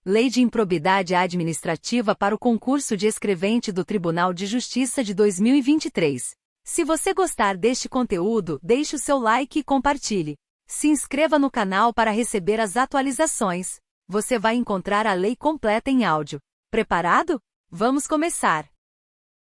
Lei de Improbidade Administrativa para o concurso de escrevente do Tribunal de Justiça de 2023. Se você gostar deste conteúdo, deixe o seu like e compartilhe. Se inscreva no canal para receber as atualizações. Você vai encontrar a lei completa em áudio. Preparado? Vamos começar.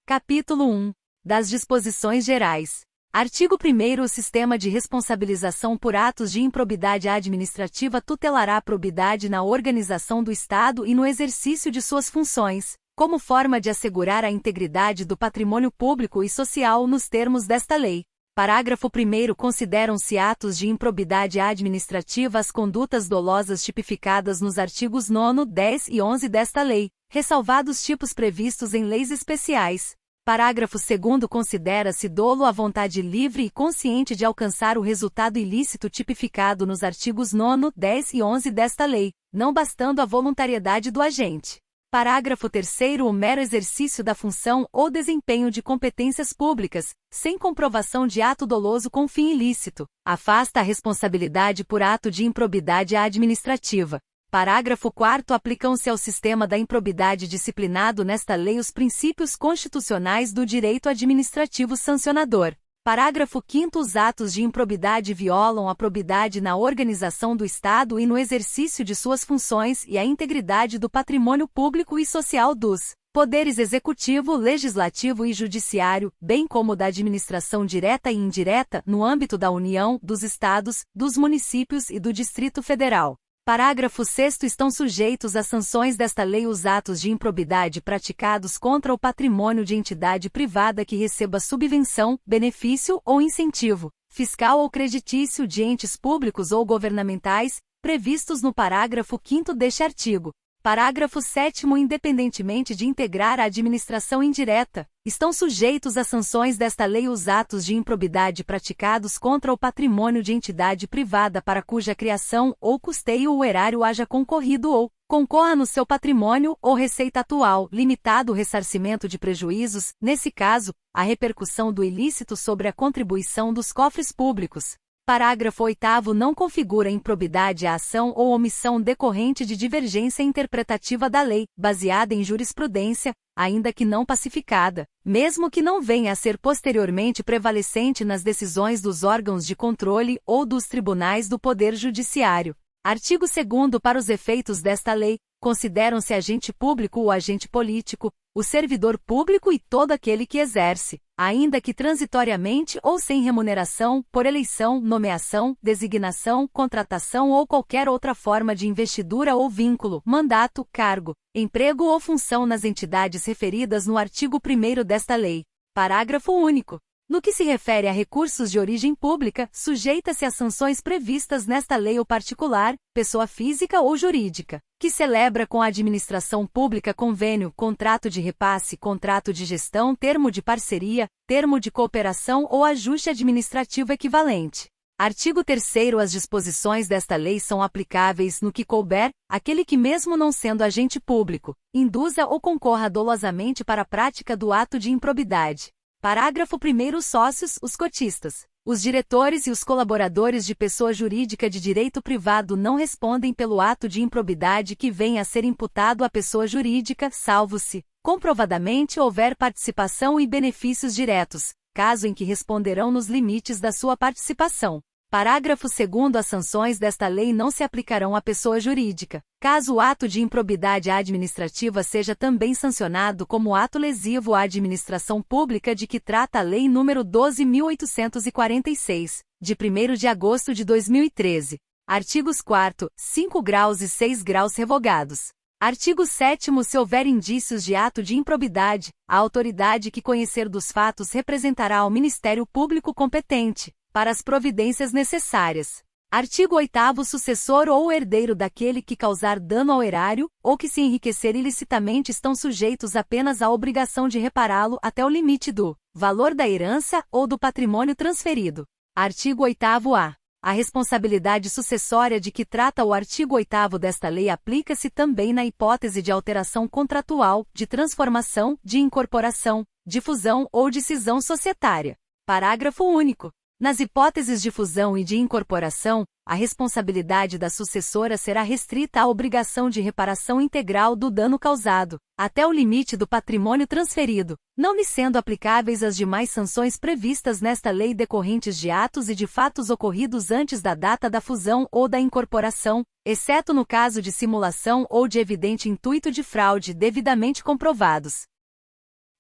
Capítulo 1. Das disposições gerais. Artigo 1º. O sistema de responsabilização por atos de improbidade administrativa tutelará a probidade na organização do Estado e no exercício de suas funções, como forma de assegurar a integridade do patrimônio público e social nos termos desta lei. Parágrafo 1º. Consideram-se atos de improbidade administrativa as condutas dolosas tipificadas nos artigos 9, 10 e 11 desta lei, ressalvados tipos previstos em leis especiais. Parágrafo 2º. Considera-se dolo a vontade livre e consciente de alcançar o resultado ilícito tipificado nos artigos 9, 10 e 11 desta lei, não bastando a voluntariedade do agente. Parágrafo 3º. O mero exercício da função ou desempenho de competências públicas, sem comprovação de ato doloso com fim ilícito, afasta a responsabilidade por ato de improbidade administrativa. Parágrafo 4º. Aplicam-se ao sistema da improbidade disciplinado nesta lei os princípios constitucionais do direito administrativo sancionador. Parágrafo 5º. Os atos de improbidade violam a probidade na organização do Estado e no exercício de suas funções e a integridade do patrimônio público e social dos poderes executivo, legislativo e judiciário, bem como da administração direta e indireta, no âmbito da União, dos Estados, dos municípios e do Distrito Federal. Parágrafo 6º. Estão sujeitos às sanções desta lei os atos de improbidade praticados contra o patrimônio de entidade privada que receba subvenção, benefício ou incentivo, fiscal ou creditício de entes públicos ou governamentais, previstos no parágrafo 5º deste artigo. Parágrafo 7º. Independentemente de integrar a administração indireta, estão sujeitos às sanções desta lei os atos de improbidade praticados contra o patrimônio de entidade privada para cuja criação ou custeio o erário haja concorrido ou concorra no seu patrimônio ou receita atual, limitado o ressarcimento de prejuízos, nesse caso, a repercussão do ilícito sobre a contribuição dos cofres públicos. Parágrafo 8º. Não configura improbidade a ação ou omissão decorrente de divergência interpretativa da lei, baseada em jurisprudência, ainda que não pacificada, mesmo que não venha a ser posteriormente prevalecente nas decisões dos órgãos de controle ou dos tribunais do Poder Judiciário. Artigo 2º. Para os efeitos desta lei, consideram-se agente público o agente político, o servidor público e todo aquele que exerce, ainda que transitoriamente ou sem remuneração, por eleição, nomeação, designação, contratação ou qualquer outra forma de investidura ou vínculo, mandato, cargo, emprego ou função nas entidades referidas no artigo 1º desta lei. Parágrafo único. No que se refere a recursos de origem pública, sujeita-se às sanções previstas nesta lei o particular, pessoa física ou jurídica, que celebra com a administração pública convênio, contrato de repasse, contrato de gestão, termo de parceria, termo de cooperação ou ajuste administrativo equivalente. Artigo 3º. As disposições desta lei são aplicáveis no que couber, aquele que mesmo não sendo agente público, induza ou concorra dolosamente para a prática do ato de improbidade. Parágrafo 1º. Os sócios, os cotistas, os diretores e os colaboradores de pessoa jurídica de direito privado não respondem pelo ato de improbidade que venha a ser imputado à pessoa jurídica, salvo se, comprovadamente, houver participação e benefícios diretos, caso em que responderão nos limites da sua participação. Parágrafo 2º. As sanções desta lei não se aplicarão à pessoa jurídica, caso o ato de improbidade administrativa seja também sancionado como ato lesivo à administração pública de que trata a Lei nº 12.846, de 1º de agosto de 2013. Artigos 4º, 5 graus e 6 graus revogados. Artigo 7º. Se houver indícios de ato de improbidade, a autoridade que conhecer dos fatos representará ao Ministério Público competente, para as providências necessárias. Artigo 8º. Sucessor ou herdeiro daquele que causar dano ao erário, ou que se enriquecer ilicitamente estão sujeitos apenas à obrigação de repará-lo até o limite do valor da herança ou do patrimônio transferido. Artigo 8º-A. A responsabilidade sucessória de que trata o artigo 8º desta lei aplica-se também na hipótese de alteração contratual, de transformação, de incorporação, de fusão ou de cisão societária. Parágrafo único. Nas hipóteses de fusão e de incorporação, a responsabilidade da sucessora será restrita à obrigação de reparação integral do dano causado, até o limite do patrimônio transferido, não lhe sendo aplicáveis as demais sanções previstas nesta lei decorrentes de atos e de fatos ocorridos antes da data da fusão ou da incorporação, exceto no caso de simulação ou de evidente intuito de fraude devidamente comprovados.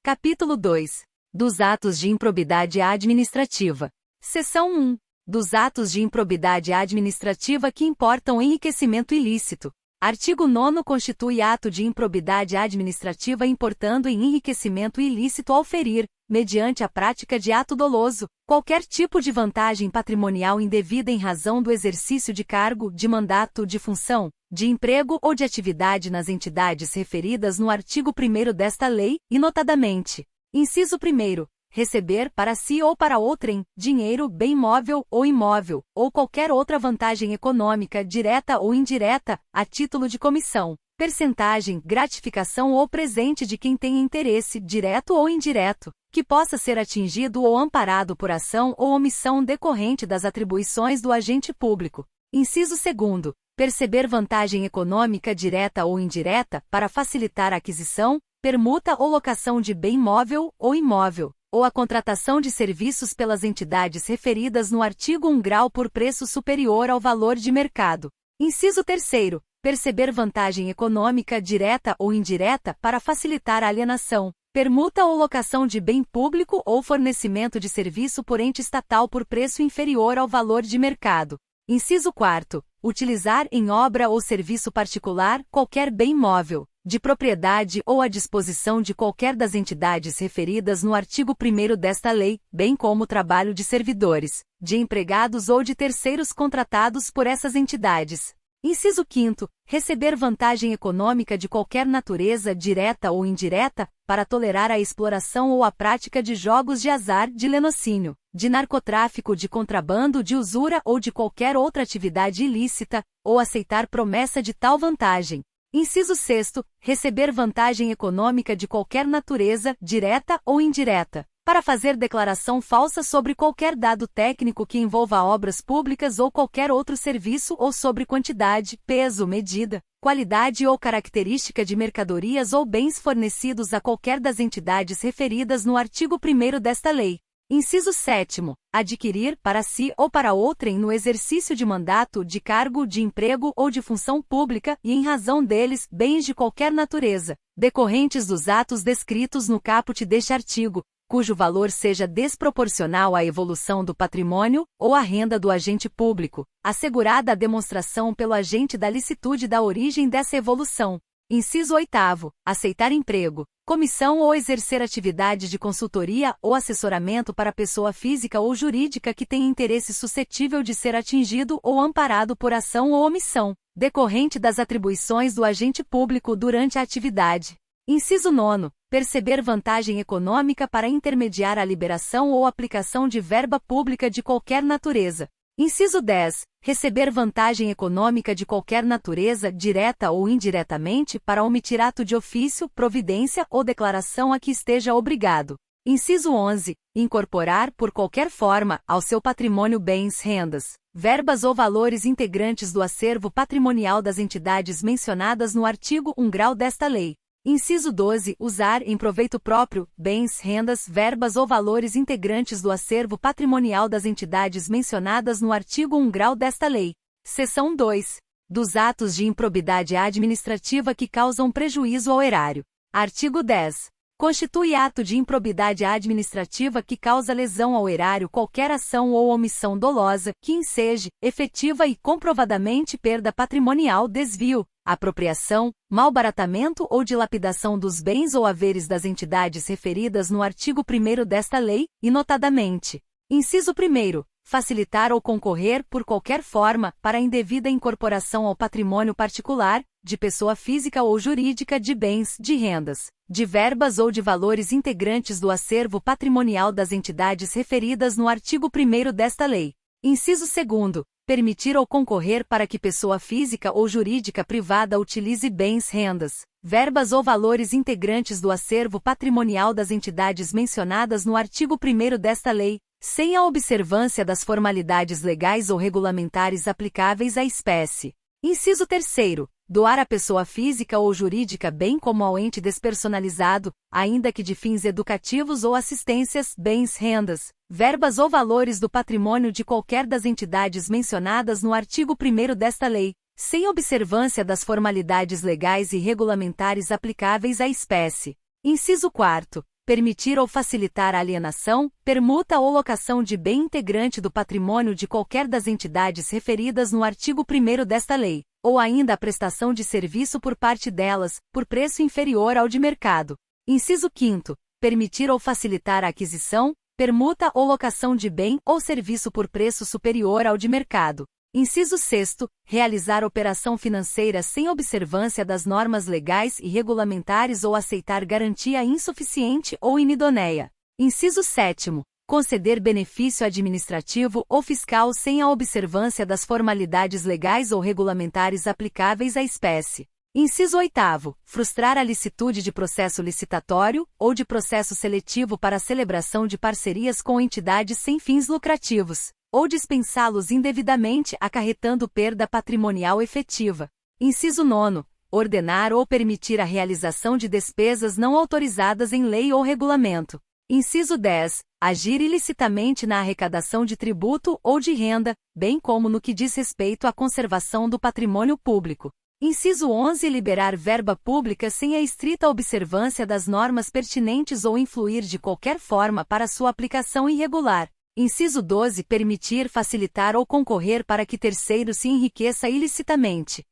Capítulo 2. Dos atos de improbidade administrativa. Seção 1. Dos atos de improbidade administrativa que importam enriquecimento ilícito. Artigo 9º constitui ato de improbidade administrativa importando em enriquecimento ilícito ao ferir, mediante a prática de ato doloso, qualquer tipo de vantagem patrimonial indevida em razão do exercício de cargo, de mandato, de função, de emprego ou de atividade nas entidades referidas no artigo 1º desta lei, e notadamente: inciso 1º. Receber para si ou para outrem, dinheiro, bem móvel ou imóvel, ou qualquer outra vantagem econômica, direta ou indireta, a título de comissão, percentagem, gratificação ou presente de quem tenha interesse, direto ou indireto, que possa ser atingido ou amparado por ação ou omissão decorrente das atribuições do agente público. Inciso 2º. Perceber vantagem econômica direta ou indireta, para facilitar a aquisição, permuta ou locação de bem móvel ou imóvel, ou a contratação de serviços pelas entidades referidas no artigo 1 grau por preço superior ao valor de mercado. Inciso 3º. Perceber vantagem econômica direta ou indireta para facilitar a alienação, permuta ou locação de bem público ou fornecimento de serviço por ente estatal por preço inferior ao valor de mercado. Inciso 4º. Utilizar em obra ou serviço particular qualquer bem móvel, de propriedade ou à disposição de qualquer das entidades referidas no artigo 1º desta lei, bem como trabalho de servidores, de empregados ou de terceiros contratados por essas entidades. Inciso 5º. Receber vantagem econômica de qualquer natureza, direta ou indireta, para tolerar a exploração ou a prática de jogos de azar, de lenocínio, de narcotráfico, de contrabando, de usura ou de qualquer outra atividade ilícita, ou aceitar promessa de tal vantagem. Inciso 6º. Receber vantagem econômica de qualquer natureza, direta ou indireta, para fazer declaração falsa sobre qualquer dado técnico que envolva obras públicas ou qualquer outro serviço ou sobre quantidade, peso, medida, qualidade ou característica de mercadorias ou bens fornecidos a qualquer das entidades referidas no artigo 1º desta lei. Inciso 7º. Adquirir, para si ou para outrem no exercício de mandato, de cargo, de emprego ou de função pública e em razão deles, bens de qualquer natureza, decorrentes dos atos descritos no caput deste artigo, cujo valor seja desproporcional à evolução do patrimônio ou à renda do agente público, assegurada a demonstração pelo agente da licitude da origem dessa evolução. Inciso 8º. Aceitar emprego, comissão ou exercer atividade de consultoria ou assessoramento para pessoa física ou jurídica que tenha interesse suscetível de ser atingido ou amparado por ação ou omissão, decorrente das atribuições do agente público durante a atividade. Inciso 9º. Perceber vantagem econômica para intermediar a liberação ou aplicação de verba pública de qualquer natureza. Inciso 10. Receber vantagem econômica de qualquer natureza, direta ou indiretamente, para omitir ato de ofício, providência ou declaração a que esteja obrigado. Inciso 11. Incorporar, por qualquer forma, ao seu patrimônio bens, rendas, verbas ou valores integrantes do acervo patrimonial das entidades mencionadas no artigo 1 grau desta lei. Inciso 12. Usar, em proveito próprio, bens, rendas, verbas ou valores integrantes do acervo patrimonial das entidades mencionadas no artigo 1 grau desta lei. Seção 2. Dos atos de improbidade administrativa que causam prejuízo ao erário. Artigo 10. Constitui ato de improbidade administrativa que causa lesão ao erário qualquer ação ou omissão dolosa que enseje, efetiva e comprovadamente perda patrimonial, desvio, apropriação, malbaratamento ou dilapidação dos bens ou haveres das entidades referidas no artigo 1º desta lei, e notadamente: inciso 1º, facilitar ou concorrer, por qualquer forma, para a indevida incorporação ao patrimônio particular, de pessoa física ou jurídica de bens, de rendas, de verbas ou de valores integrantes do acervo patrimonial das entidades referidas no artigo 1º desta lei. Inciso 2º, permitir ou concorrer para que pessoa física ou jurídica privada utilize bens, rendas, verbas ou valores integrantes do acervo patrimonial das entidades mencionadas no artigo 1º desta lei, sem a observância das formalidades legais ou regulamentares aplicáveis à espécie. Inciso 3º. Doar à pessoa física ou jurídica bem como ao ente despersonalizado, ainda que de fins educativos ou assistências, bens, rendas, verbas ou valores do patrimônio de qualquer das entidades mencionadas no artigo 1º desta lei, sem observância das formalidades legais e regulamentares aplicáveis à espécie. Inciso 4º. Permitir ou facilitar a alienação, permuta ou locação de bem integrante do patrimônio de qualquer das entidades referidas no artigo 1º desta lei, ou ainda a prestação de serviço por parte delas, por preço inferior ao de mercado. Inciso 5º. Permitir ou facilitar a aquisição, permuta ou locação de bem ou serviço por preço superior ao de mercado. Inciso 6º. Realizar operação financeira sem observância das normas legais e regulamentares ou aceitar garantia insuficiente ou inidoneia. Inciso 7º. Conceder benefício administrativo ou fiscal sem a observância das formalidades legais ou regulamentares aplicáveis à espécie. Inciso 8º. Frustrar a licitude de processo licitatório ou de processo seletivo para a celebração de parcerias com entidades sem fins lucrativos, ou dispensá-los indevidamente acarretando perda patrimonial efetiva. Inciso 9º. Ordenar ou permitir a realização de despesas não autorizadas em lei ou regulamento. Inciso 10. Agir ilicitamente na arrecadação de tributo ou de renda, bem como no que diz respeito à conservação do patrimônio público. Inciso 11. Liberar verba pública sem a estrita observância das normas pertinentes ou influir de qualquer forma para sua aplicação irregular. Inciso 12. Permitir, facilitar ou concorrer para que terceiro se enriqueça ilicitamente.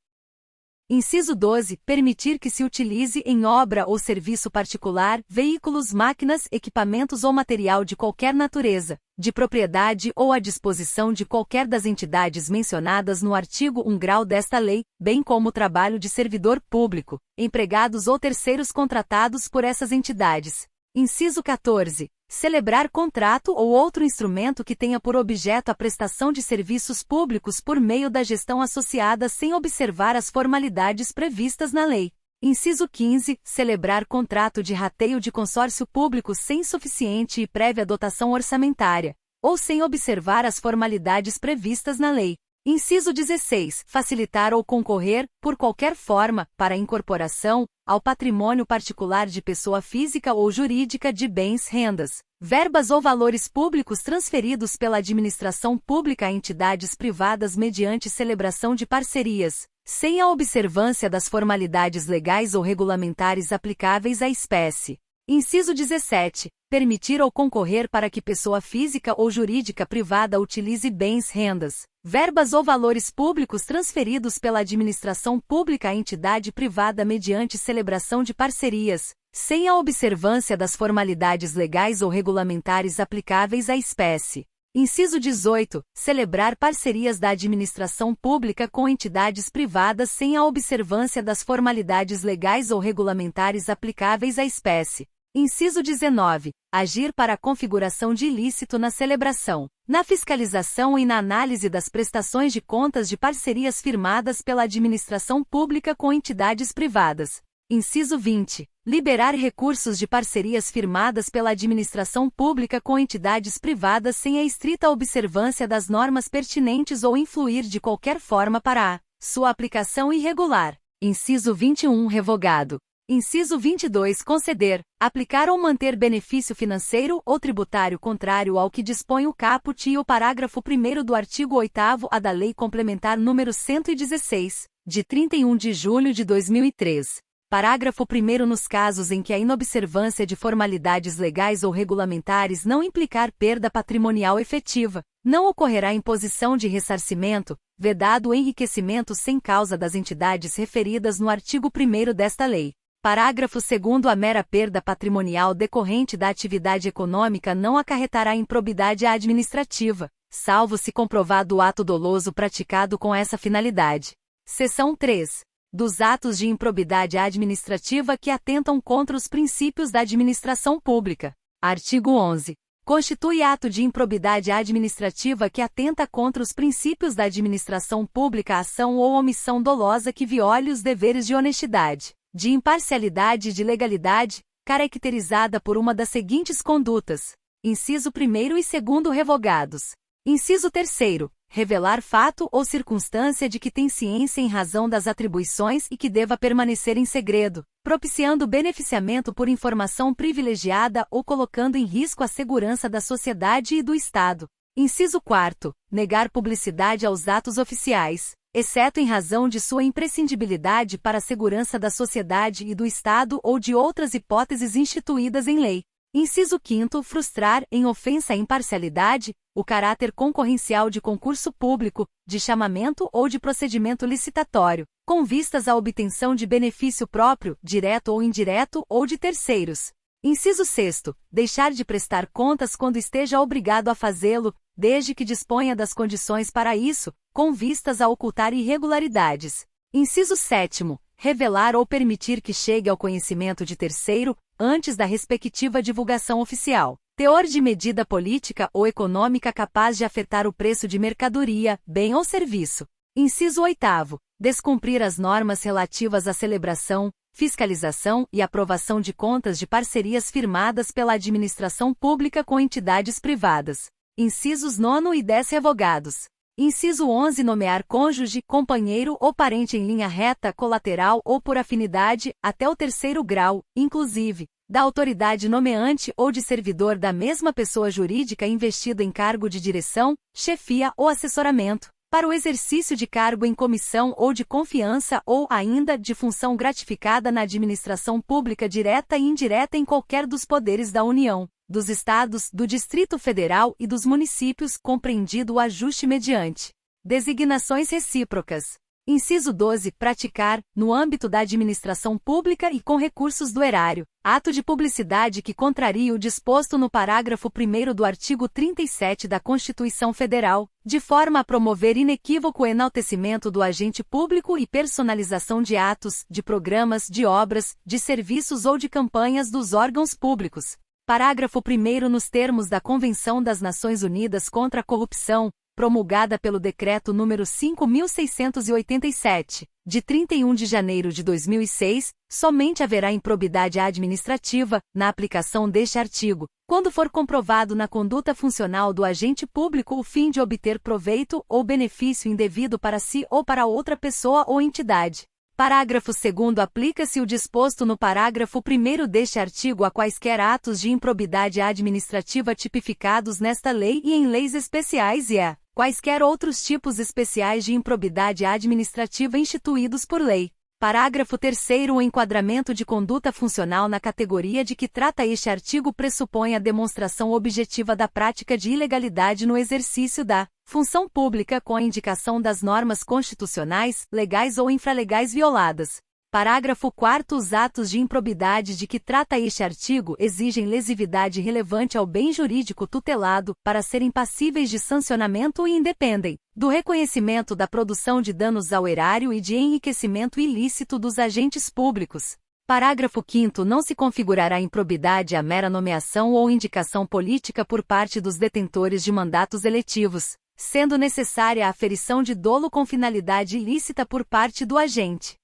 Inciso 12. Permitir que se utilize em obra ou serviço particular, veículos, máquinas, equipamentos ou material de qualquer natureza, de propriedade ou à disposição de qualquer das entidades mencionadas no artigo 1º desta lei, bem como o trabalho de servidor público, empregados ou terceiros contratados por essas entidades. Inciso 14. Celebrar contrato ou outro instrumento que tenha por objeto a prestação de serviços públicos por meio da gestão associada sem observar as formalidades previstas na lei. Inciso 15. Celebrar contrato de rateio de consórcio público sem suficiente e prévia dotação orçamentária, ou sem observar as formalidades previstas na lei. Inciso 16. Facilitar ou concorrer, por qualquer forma, para a incorporação, ao patrimônio particular de pessoa física ou jurídica de bens, rendas, verbas ou valores públicos transferidos pela administração pública a entidades privadas mediante celebração de parcerias, sem a observância das formalidades legais ou regulamentares aplicáveis à espécie. Inciso 17. Permitir ou concorrer para que pessoa física ou jurídica privada utilize bens, rendas, verbas ou valores públicos transferidos pela administração pública à entidade privada mediante celebração de parcerias, sem a observância das formalidades legais ou regulamentares aplicáveis à espécie. Inciso 18. Celebrar parcerias da administração pública com entidades privadas sem a observância das formalidades legais ou regulamentares aplicáveis à espécie. Inciso 19. Agir para a configuração de ilícito na celebração, na fiscalização e na análise das prestações de contas de parcerias firmadas pela administração pública com entidades privadas. Inciso 20. Liberar recursos de parcerias firmadas pela administração pública com entidades privadas sem a estrita observância das normas pertinentes ou influir de qualquer forma para a sua aplicação irregular. Inciso 21. Revogado. Inciso 22. Conceder, aplicar ou manter benefício financeiro ou tributário contrário ao que dispõe o caput e o parágrafo 1º do artigo 8º-A da Lei Complementar nº 116, de 31 de julho de 2003. Parágrafo 1º. Nos casos em que a inobservância de formalidades legais ou regulamentares não implicar perda patrimonial efetiva, não ocorrerá imposição de ressarcimento, vedado o enriquecimento sem causa das entidades referidas no artigo 1º desta lei. Parágrafo 2º. A mera perda patrimonial decorrente da atividade econômica não acarretará improbidade administrativa, salvo se comprovado o ato doloso praticado com essa finalidade. Seção 3. Dos atos de improbidade administrativa que atentam contra os princípios da administração pública. Artigo 11. Constitui ato de improbidade administrativa que atenta contra os princípios da administração pública a ação ou omissão dolosa que viole os deveres de honestidade, de imparcialidade e de legalidade, caracterizada por uma das seguintes condutas: Inciso 1º e 2º revogados. Inciso 3º. Revelar fato ou circunstância de que tem ciência em razão das atribuições e que deva permanecer em segredo, propiciando beneficiamento por informação privilegiada ou colocando em risco a segurança da sociedade e do Estado. Inciso 4º. Negar publicidade aos atos oficiais, exceto em razão de sua imprescindibilidade para a segurança da sociedade e do Estado ou de outras hipóteses instituídas em lei. Inciso 5º. Frustrar, em ofensa à imparcialidade, o caráter concorrencial de concurso público, de chamamento ou de procedimento licitatório, com vistas à obtenção de benefício próprio, direto ou indireto, ou de terceiros. Inciso 6º. Deixar de prestar contas quando esteja obrigado a fazê-lo, desde que disponha das condições para isso, com vistas a ocultar irregularidades. Inciso 7º. Revelar ou permitir que chegue ao conhecimento de terceiro, antes da respectiva divulgação oficial, teor de medida política ou econômica capaz de afetar o preço de mercadoria, bem ou serviço. Inciso 8º. Descumprir as normas relativas à celebração, fiscalização e aprovação de contas de parcerias firmadas pela administração pública com entidades privadas. Incisos 9 e 10 revogados. Inciso 11. Nomear cônjuge, companheiro ou parente em linha reta, colateral ou por afinidade, até o 3º grau, inclusive, da autoridade nomeante ou de servidor da mesma pessoa jurídica investido em cargo de direção, chefia ou assessoramento, para o exercício de cargo em comissão ou de confiança ou, ainda, de função gratificada na administração pública direta e indireta em qualquer dos poderes da União, dos Estados, do Distrito Federal e dos municípios, compreendido o ajuste mediante designações recíprocas. Inciso 12. Praticar, no âmbito da administração pública e com recursos do erário, ato de publicidade que contrarie o disposto no parágrafo 1º do artigo 37 da Constituição Federal, de forma a promover inequívoco enaltecimento do agente público e personalização de atos, de programas, de obras, de serviços ou de campanhas dos órgãos públicos. Parágrafo 1º. Nos termos da Convenção das Nações Unidas contra a Corrupção, promulgada pelo Decreto nº 5.687, de 31 de janeiro de 2006, somente haverá improbidade administrativa, na aplicação deste artigo, quando for comprovado na conduta funcional do agente público o fim de obter proveito ou benefício indevido para si ou para outra pessoa ou entidade. Parágrafo 2º. Aplica-se o disposto no parágrafo 1º deste artigo a quaisquer atos de improbidade administrativa tipificados nesta lei e em leis especiais e a quaisquer outros tipos especiais de improbidade administrativa instituídos por lei. Parágrafo 3º. O enquadramento de conduta funcional na categoria de que trata este artigo pressupõe a demonstração objetiva da prática de ilegalidade no exercício da função pública com a indicação das normas constitucionais, legais ou infralegais violadas. Parágrafo 4º. Os atos de improbidade de que trata este artigo exigem lesividade relevante ao bem jurídico tutelado, para serem passíveis de sancionamento e independem do reconhecimento da produção de danos ao erário e de enriquecimento ilícito dos agentes públicos. Parágrafo 5º. Não se configurará improbidade a mera nomeação ou indicação política por parte dos detentores de mandatos eletivos, sendo necessária a aferição de dolo com finalidade ilícita por parte do agente.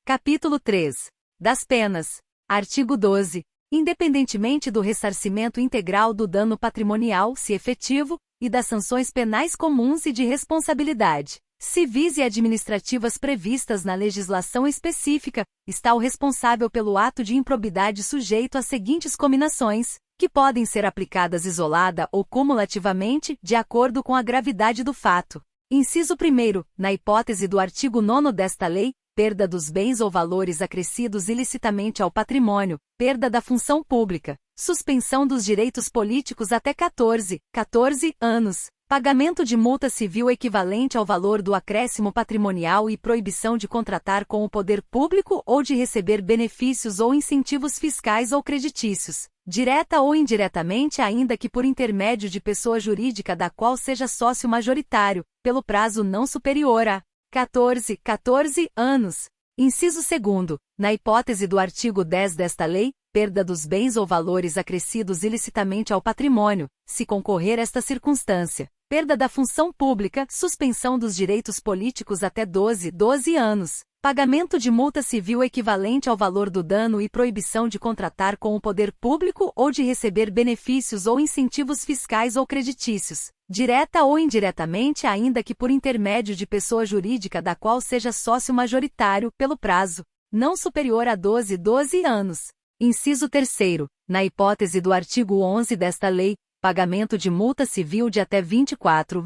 Capítulo 3. Das penas. Artigo 12. Independentemente do ressarcimento integral do dano patrimonial, se efetivo, e das sanções penais comuns e de responsabilidade civis e administrativas previstas na legislação específica, está o responsável pelo ato de improbidade sujeito às seguintes cominações, que podem ser aplicadas isolada ou cumulativamente, de acordo com a gravidade do fato. Inciso 1º. Na hipótese do artigo 9º desta lei, perda dos bens ou valores acrescidos ilicitamente ao patrimônio, perda da função pública, suspensão dos direitos políticos até 14 anos, pagamento de multa civil equivalente ao valor do acréscimo patrimonial e proibição de contratar com o poder público ou de receber benefícios ou incentivos fiscais ou creditícios, direta ou indiretamente, ainda que por intermédio de pessoa jurídica da qual seja sócio majoritário, pelo prazo não superior a 14 anos. Inciso 2º. Na hipótese do artigo 10 desta lei, perda dos bens ou valores acrescidos ilicitamente ao patrimônio, se concorrer esta circunstância, perda da função pública, suspensão dos direitos políticos até 12 anos, pagamento de multa civil equivalente ao valor do dano e proibição de contratar com o poder público ou de receber benefícios ou incentivos fiscais ou creditícios, direta ou indiretamente, ainda que por intermédio de pessoa jurídica da qual seja sócio majoritário, pelo prazo não superior a 12 anos. Inciso 3º. Na hipótese do artigo 11 desta lei, pagamento de multa civil de até 24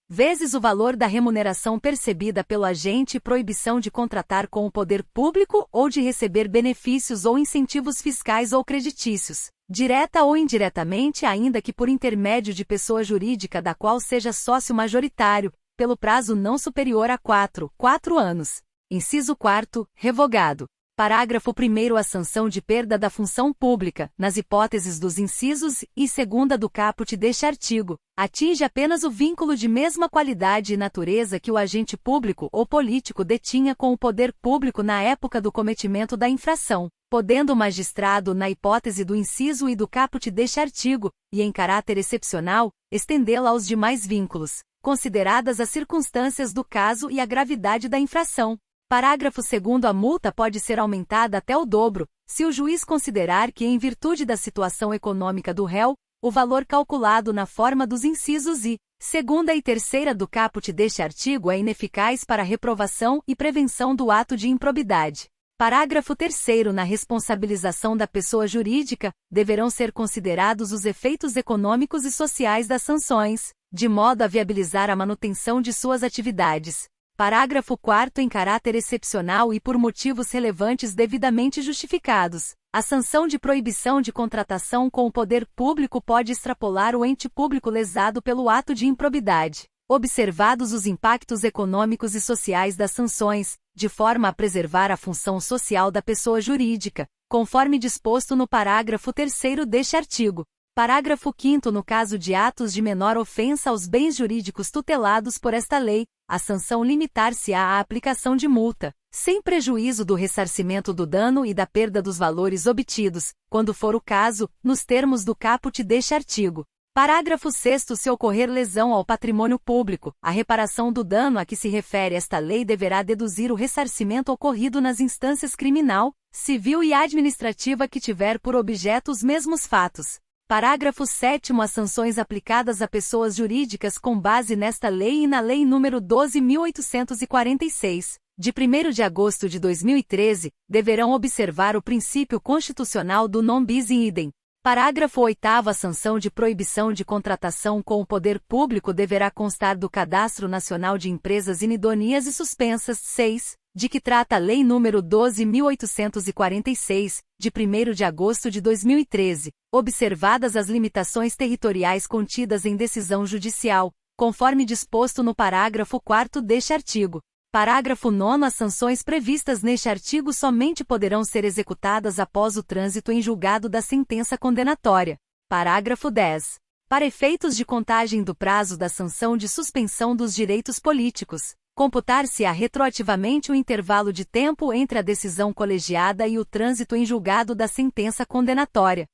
vezes o valor da remuneração percebida pelo agente e proibição de contratar com o poder público ou de receber benefícios ou incentivos fiscais ou creditícios, direta ou indiretamente, ainda que por intermédio de pessoa jurídica da qual seja sócio majoritário, pelo prazo não superior a 4 anos. Inciso 4º. Revogado. Parágrafo 1º. A sanção de perda da função pública, nas hipóteses dos incisos e 2ª do caput deste artigo, atinge apenas o vínculo de mesma qualidade e natureza que o agente público ou político detinha com o poder público na época do cometimento da infração, podendo o magistrado, na hipótese do inciso e do caput deste artigo, e em caráter excepcional, estendê-la aos demais vínculos, consideradas as circunstâncias do caso e a gravidade da infração. Parágrafo 2º. A multa pode ser aumentada até o dobro, se o juiz considerar que, em virtude da situação econômica do réu, o valor calculado na forma dos incisos e 2ª e 3ª do caput deste artigo é ineficaz para a reprovação e prevenção do ato de improbidade. Parágrafo 3º. Na responsabilização da pessoa jurídica, deverão ser considerados os efeitos econômicos e sociais das sanções, de modo a viabilizar a manutenção de suas atividades. Parágrafo 4º. Em caráter excepcional e por motivos relevantes devidamente justificados, a sanção de proibição de contratação com o poder público pode extrapolar o ente público lesado pelo ato de improbidade, observados os impactos econômicos e sociais das sanções, de forma a preservar a função social da pessoa jurídica, conforme disposto no parágrafo 3º deste artigo. Parágrafo 5º. No caso de atos de menor ofensa aos bens jurídicos tutelados por esta lei, a sanção limitar-se-á à aplicação de multa, sem prejuízo do ressarcimento do dano e da perda dos valores obtidos, quando for o caso, nos termos do caput deste artigo. Parágrafo 6º. Se ocorrer lesão ao patrimônio público, a reparação do dano a que se refere esta lei deverá deduzir o ressarcimento ocorrido nas instâncias criminal, civil e administrativa que tiver por objeto os mesmos fatos. Parágrafo 7º. As sanções aplicadas a pessoas jurídicas com base nesta lei e na Lei nº 12.846, de 1º de agosto de 2013, deverão observar o princípio constitucional do non bis in idem. Parágrafo 8º. A sanção de proibição de contratação com o poder público deverá constar do Cadastro Nacional de Empresas Inidôneas e Suspensas, 6, de que trata a Lei nº 12.846, de 1º de agosto de 2013, observadas as limitações territoriais contidas em decisão judicial, conforme disposto no parágrafo 4º deste artigo. Parágrafo 9º. As sanções previstas neste artigo somente poderão ser executadas após o trânsito em julgado da sentença condenatória. Parágrafo 10º. Para efeitos de contagem do prazo da sanção de suspensão dos direitos políticos, computar-se-á retroativamente o intervalo de tempo entre a decisão colegiada e o trânsito em julgado da sentença condenatória.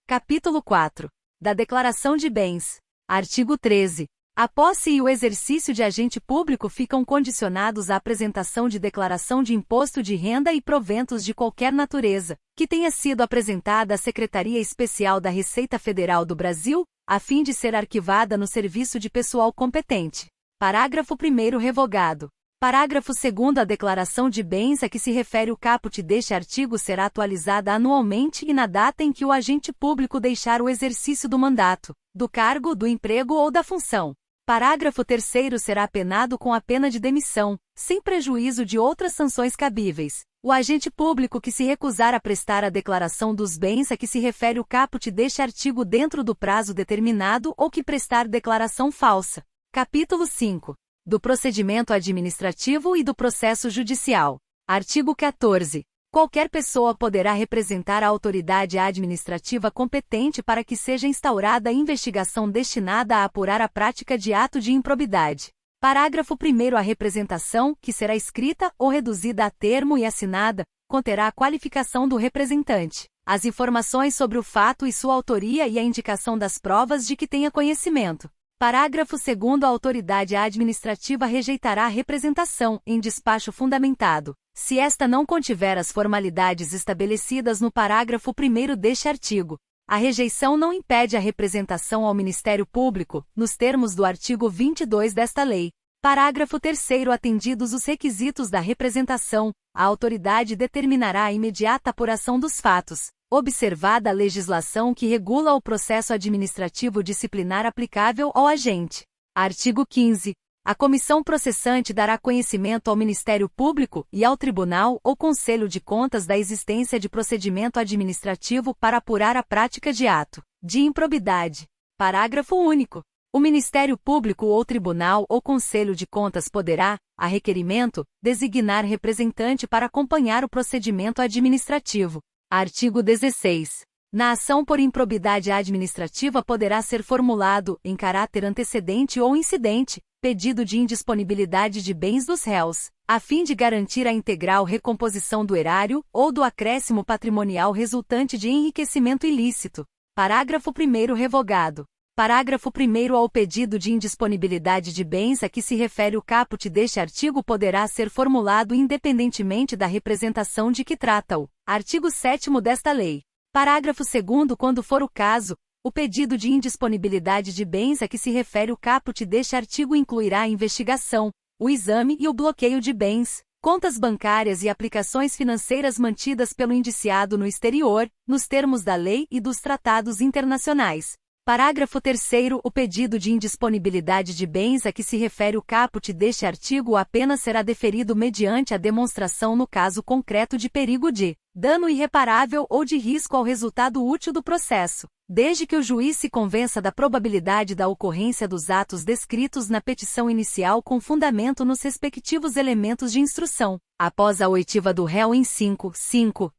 Capítulo 4. Da Declaração de Bens. Artigo 13. A posse e o exercício de agente público ficam condicionados à apresentação de declaração de imposto de renda e proventos de qualquer natureza, que tenha sido apresentada à Secretaria Especial da Receita Federal do Brasil, a fim de ser arquivada no serviço de pessoal competente. Parágrafo 1º. Revogado. Parágrafo 2º. A declaração de bens a que se refere o caput deste artigo será atualizada anualmente e na data em que o agente público deixar o exercício do mandato, do cargo, do emprego ou da função. Parágrafo 3º. Será penado com a pena de demissão, sem prejuízo de outras sanções cabíveis, o agente público que se recusar a prestar a declaração dos bens a que se refere o caput deste artigo dentro do prazo determinado ou que prestar declaração falsa. Capítulo 5. Do procedimento administrativo e do processo judicial. Artigo 14. Qualquer pessoa poderá representar a autoridade administrativa competente para que seja instaurada investigação destinada a apurar a prática de ato de improbidade. Parágrafo 1º. A representação, que será escrita ou reduzida a termo e assinada, conterá a qualificação do representante, as informações sobre o fato e sua autoria e a indicação das provas de que tenha conhecimento. Parágrafo 2º. A autoridade administrativa rejeitará a representação, em despacho fundamentado, se esta não contiver as formalidades estabelecidas no parágrafo 1º deste artigo. A rejeição não impede a representação ao Ministério Público, nos termos do artigo 22 desta lei. Parágrafo 3º. Atendidos os requisitos da representação, a autoridade determinará a imediata apuração dos fatos, observada a legislação que regula o processo administrativo disciplinar aplicável ao agente. Artigo 15. A comissão processante dará conhecimento ao Ministério Público e ao Tribunal ou Conselho de Contas da existência de procedimento administrativo para apurar a prática de ato de improbidade. Parágrafo único. O Ministério Público ou Tribunal ou Conselho de Contas poderá, a requerimento, designar representante para acompanhar o procedimento administrativo. Artigo 16. Na ação por improbidade administrativa poderá ser formulado, em caráter antecedente ou incidente, pedido de indisponibilidade de bens dos réus, a fim de garantir a integral recomposição do erário ou do acréscimo patrimonial resultante de enriquecimento ilícito. Parágrafo 1º revogado. Parágrafo 1º. Ao pedido de indisponibilidade de bens a que se refere o caput deste artigo poderá ser formulado independentemente da representação de que trata o artigo 7º desta lei. Parágrafo 2º. Quando for o caso, o pedido de indisponibilidade de bens a que se refere o caput deste artigo incluirá a investigação, o exame e o bloqueio de bens, contas bancárias e aplicações financeiras mantidas pelo indiciado no exterior, nos termos da lei e dos tratados internacionais. Parágrafo 3º. O pedido de indisponibilidade de bens a que se refere o caput deste artigo apenas será deferido mediante a demonstração no caso concreto de perigo de dano irreparável ou de risco ao resultado útil do processo, desde que o juiz se convença da probabilidade da ocorrência dos atos descritos na petição inicial com fundamento nos respectivos elementos de instrução, após a oitiva do réu em 5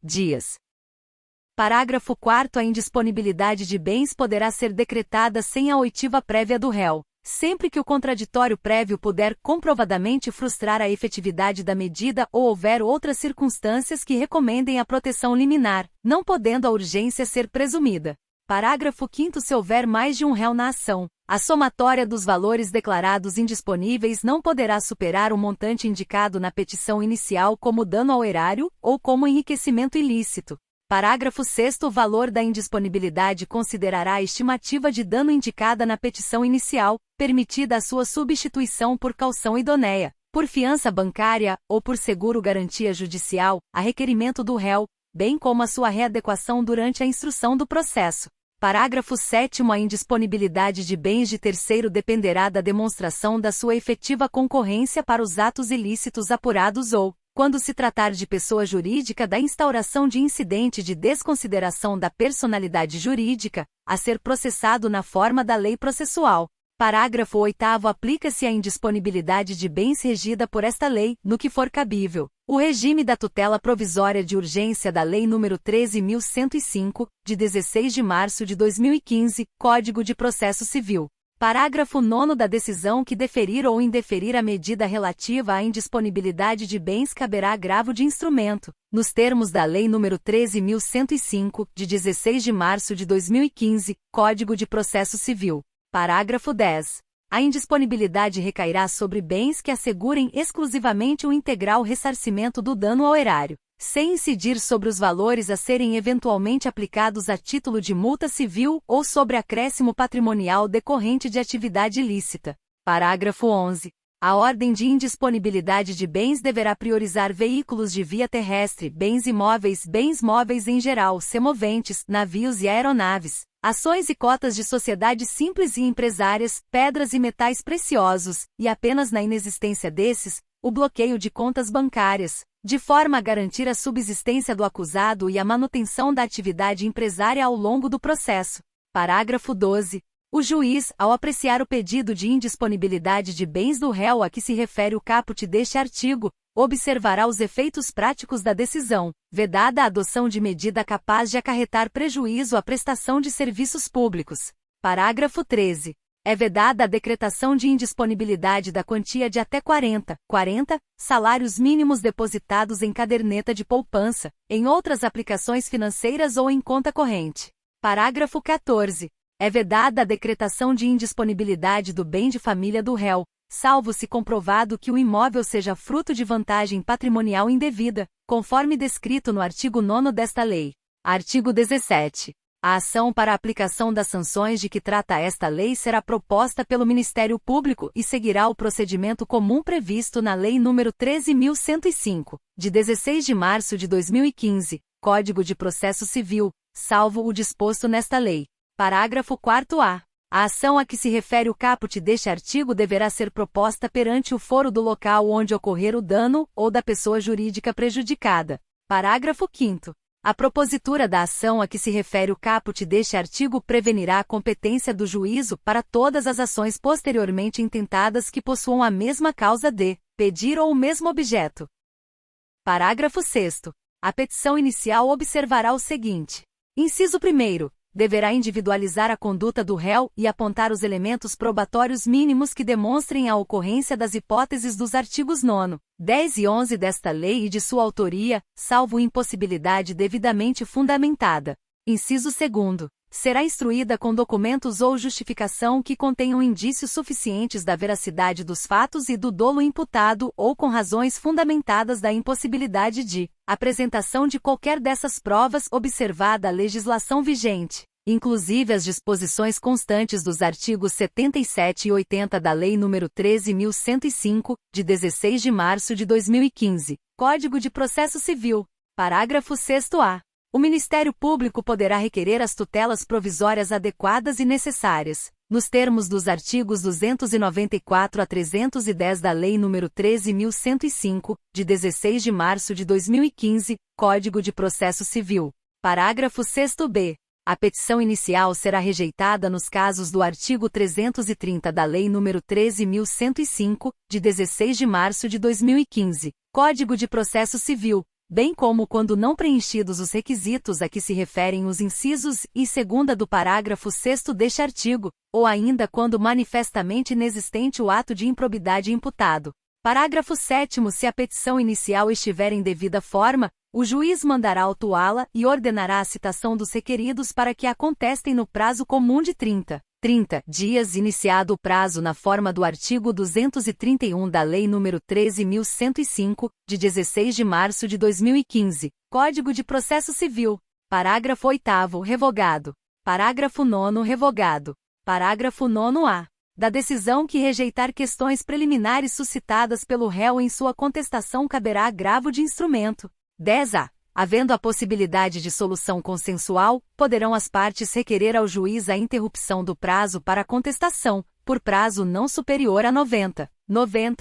dias. Parágrafo 4º. A indisponibilidade de bens poderá ser decretada sem a oitiva prévia do réu, sempre que o contraditório prévio puder comprovadamente frustrar a efetividade da medida ou houver outras circunstâncias que recomendem a proteção liminar, não podendo a urgência ser presumida. Parágrafo 5º. Se houver mais de um réu na ação, a somatória dos valores declarados indisponíveis não poderá superar o montante indicado na petição inicial como dano ao erário ou como enriquecimento ilícito. Parágrafo 6º. O valor da indisponibilidade considerará a estimativa de dano indicada na petição inicial, permitida a sua substituição por caução idoneia, por fiança bancária, ou por seguro-garantia judicial, a requerimento do réu, bem como a sua readequação durante a instrução do processo. Parágrafo 7º. A indisponibilidade de bens de terceiro dependerá da demonstração da sua efetiva concorrência para os atos ilícitos apurados ou, quando se tratar de pessoa jurídica, da instauração de incidente de desconsideração da personalidade jurídica, a ser processado na forma da lei processual. Parágrafo 8º. Aplica-se a indisponibilidade de bens regida por esta lei, no que for cabível, o regime da tutela provisória de urgência da Lei nº 13.105, de 16 de março de 2015, Código de Processo Civil. Parágrafo 9º. Da decisão que deferir ou indeferir a medida relativa à indisponibilidade de bens caberá agravo de instrumento, nos termos da Lei nº 13.105, de 16 de março de 2015, Código de Processo Civil. Parágrafo 10. A indisponibilidade recairá sobre bens que assegurem exclusivamente o integral ressarcimento do dano ao erário, sem incidir sobre os valores a serem eventualmente aplicados a título de multa civil ou sobre acréscimo patrimonial decorrente de atividade ilícita. Parágrafo 11. A ordem de indisponibilidade de bens deverá priorizar veículos de via terrestre, bens imóveis, bens móveis em geral, semoventes, navios e aeronaves, ações e cotas de sociedades simples e empresárias, pedras e metais preciosos, e apenas na inexistência desses, o bloqueio de contas bancárias, de forma a garantir a subsistência do acusado e a manutenção da atividade empresária ao longo do processo. Parágrafo 12. O juiz, ao apreciar o pedido de indisponibilidade de bens do réu a que se refere o caput deste artigo, observará os efeitos práticos da decisão, vedada a adoção de medida capaz de acarretar prejuízo à prestação de serviços públicos. Parágrafo 13. É vedada a decretação de indisponibilidade da quantia de até 40 salários mínimos depositados em caderneta de poupança, em outras aplicações financeiras ou em conta corrente. Parágrafo 14. É vedada a decretação de indisponibilidade do bem de família do réu, salvo se comprovado que o imóvel seja fruto de vantagem patrimonial indevida, conforme descrito no artigo 9º desta lei. Artigo 17. A ação para a aplicação das sanções de que trata esta lei será proposta pelo Ministério Público e seguirá o procedimento comum previsto na Lei nº 13.105, de 16 de março de 2015, Código de Processo Civil, salvo o disposto nesta lei. Parágrafo 4º-A. A ação a que se refere o caput deste artigo deverá ser proposta perante o foro do local onde ocorrer o dano ou da pessoa jurídica prejudicada. Parágrafo 5º. A propositura da ação a que se refere o caput deste artigo prevenirá a competência do juízo para todas as ações posteriormente intentadas que possuam a mesma causa de pedir ou o mesmo objeto. Parágrafo 6º. A petição inicial observará o seguinte. Inciso 1º. Deverá individualizar a conduta do réu e apontar os elementos probatórios mínimos que demonstrem a ocorrência das hipóteses dos artigos 9, 10 e 11 desta lei e de sua autoria, salvo impossibilidade devidamente fundamentada. Inciso 2º. Será instruída com documentos ou justificação que contenham indícios suficientes da veracidade dos fatos e do dolo imputado ou com razões fundamentadas da impossibilidade de apresentação de qualquer dessas provas observada a legislação vigente, inclusive as disposições constantes dos artigos 77 e 80 da Lei nº 13.105, de 16 de março de 2015, Código de Processo Civil. Parágrafo 6º-A. O Ministério Público poderá requerer as tutelas provisórias adequadas e necessárias, nos termos dos artigos 294 a 310 da Lei nº 13.105, de 16 de março de 2015, Código de Processo Civil. Parágrafo 6º-B. A petição inicial será rejeitada nos casos do artigo 330 da Lei nº 13.105, de 16 de março de 2015, Código de Processo Civil, bem como quando não preenchidos os requisitos a que se referem os incisos e segunda do parágrafo 6º deste artigo, ou ainda quando manifestamente inexistente o ato de improbidade imputado. Parágrafo 7º. Se a petição inicial estiver em devida forma, o juiz mandará autuá-la e ordenará a citação dos requeridos para que a contestem no prazo comum de 30 dias, iniciado o prazo na forma do artigo 231 da Lei nº 13.105, de 16 de março de 2015, Código de Processo Civil. Parágrafo 8º. Revogado. Parágrafo 9º. Revogado. Parágrafo 9º-A. Da decisão que rejeitar questões preliminares suscitadas pelo réu em sua contestação caberá agravo de instrumento. 10-A. Havendo a possibilidade de solução consensual, poderão as partes requerer ao juiz a interrupção do prazo para a contestação, por prazo não superior a 90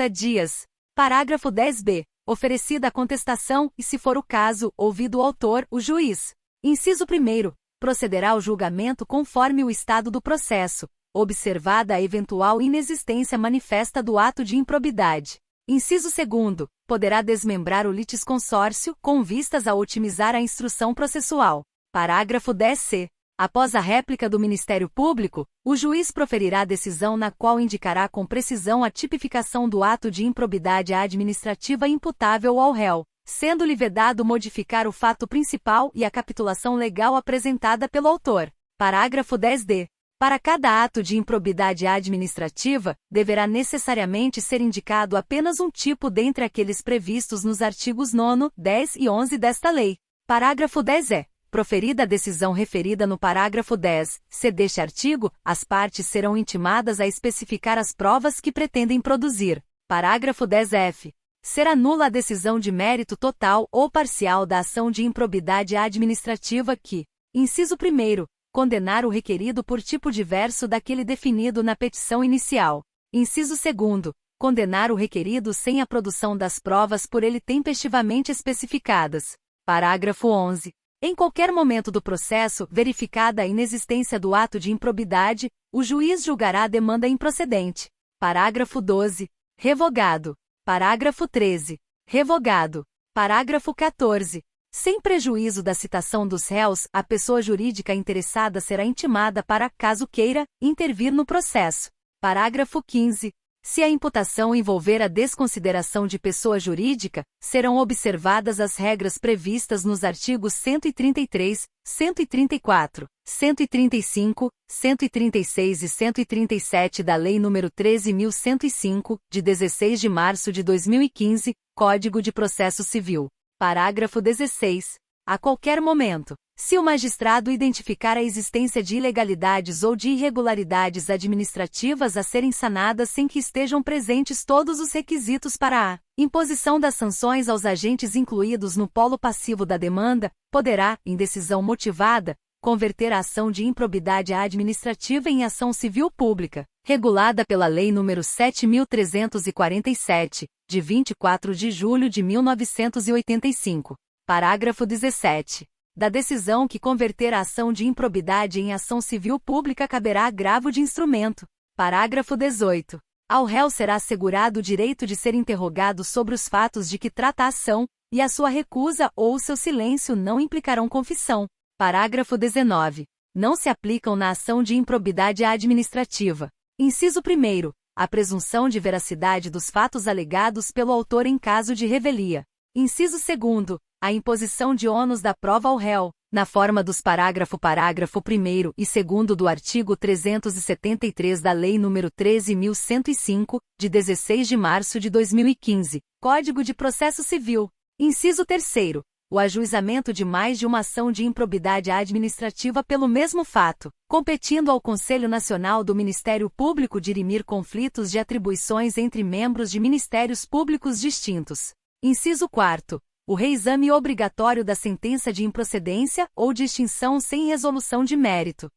dias. Parágrafo 10-B. Oferecida a contestação e, se for o caso, ouvido o autor, o juiz. Inciso 1º. Procederá ao julgamento conforme o estado do processo, observada a eventual inexistência manifesta do ato de improbidade. Inciso 2º. Poderá desmembrar o litisconsórcio, com vistas a otimizar a instrução processual. Parágrafo 10-C. Após a réplica do Ministério Público, o juiz proferirá a decisão na qual indicará com precisão a tipificação do ato de improbidade administrativa imputável ao réu, sendo-lhe vedado modificar o fato principal e a capitulação legal apresentada pelo autor. Parágrafo 10-D. Para cada ato de improbidade administrativa, deverá necessariamente ser indicado apenas um tipo dentre aqueles previstos nos artigos 9, 10 e 11 desta lei. Parágrafo 10-E. Proferida a decisão referida no parágrafo 10-C deste artigo, as partes serão intimadas a especificar as provas que pretendem produzir. Parágrafo 10-F. Será nula a decisão de mérito total ou parcial da ação de improbidade administrativa que, inciso 1º, condenar o requerido por tipo diverso daquele definido na petição inicial. Inciso 2º, condenar o requerido sem a produção das provas por ele tempestivamente especificadas. Parágrafo 11. Em qualquer momento do processo, verificada a inexistência do ato de improbidade, o juiz julgará a demanda improcedente. Parágrafo 12. Revogado. Parágrafo 13. Revogado. Parágrafo 14. Sem prejuízo da citação dos réus, a pessoa jurídica interessada será intimada para, caso queira, intervir no processo. Parágrafo 15. Se a imputação envolver a desconsideração de pessoa jurídica, serão observadas as regras previstas nos artigos 133, 134, 135, 136 e 137 da Lei nº 13.105, de 16 de março de 2015, Código de Processo Civil. Parágrafo 16. A qualquer momento, se o magistrado identificar a existência de ilegalidades ou de irregularidades administrativas a serem sanadas sem que estejam presentes todos os requisitos para a imposição das sanções aos agentes incluídos no polo passivo da demanda, poderá, em decisão motivada, converter a ação de improbidade administrativa em ação civil pública, regulada pela Lei nº 7.347, de 24 de julho de 1985. Parágrafo 17. Da decisão que converter a ação de improbidade em ação civil pública caberá agravo de instrumento. Parágrafo 18. Ao réu será assegurado o direito de ser interrogado sobre os fatos de que trata a ação, e a sua recusa ou o seu silêncio não implicarão confissão. Parágrafo 19. Não se aplicam na ação de improbidade administrativa. Inciso 1º. A presunção de veracidade dos fatos alegados pelo autor em caso de revelia. Inciso 2º. A imposição de ônus da prova ao réu, na forma dos parágrafo 1º e 2º do artigo 373 da Lei nº 13.105, de 16 de março de 2015, Código de Processo Civil. Inciso 3º. O ajuizamento de mais de uma ação de improbidade administrativa pelo mesmo fato, competindo ao Conselho Nacional do Ministério Público dirimir conflitos de atribuições entre membros de ministérios públicos distintos. Inciso 4º. O reexame obrigatório da sentença de improcedência ou de extinção sem resolução de mérito.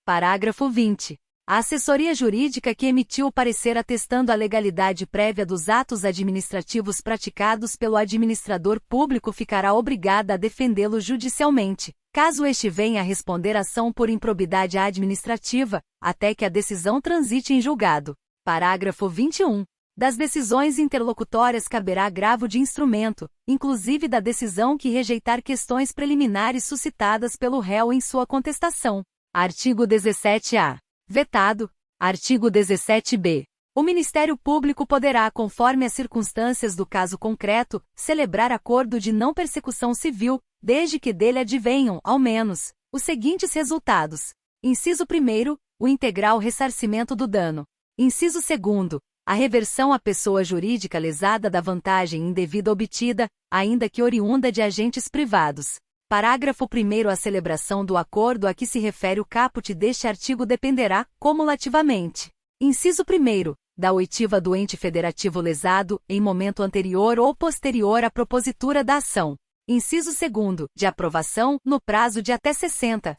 Parágrafo 20. A assessoria jurídica que emitiu o parecer atestando a legalidade prévia dos atos administrativos praticados pelo administrador público ficará obrigada a defendê-lo judicialmente, caso este venha a responder ação por improbidade administrativa, até que a decisão transite em julgado. Parágrafo 21. Das decisões interlocutórias caberá agravo de instrumento, inclusive da decisão que rejeitar questões preliminares suscitadas pelo réu em sua contestação. Artigo 17-A. Vetado. Artigo 17-B. O Ministério Público poderá, conforme as circunstâncias do caso concreto, celebrar acordo de não persecução civil, desde que dele advenham, ao menos, os seguintes resultados. Inciso 1º, o integral ressarcimento do dano. Inciso 2º, a reversão à pessoa jurídica lesada da vantagem indevida obtida, ainda que oriunda de agentes privados. Parágrafo 1º. A celebração do acordo a que se refere o caput deste artigo dependerá, cumulativamente. Inciso 1º. Da oitiva do ente federativo lesado, em momento anterior ou posterior à propositura da ação. Inciso 2º. De aprovação, no prazo de até 60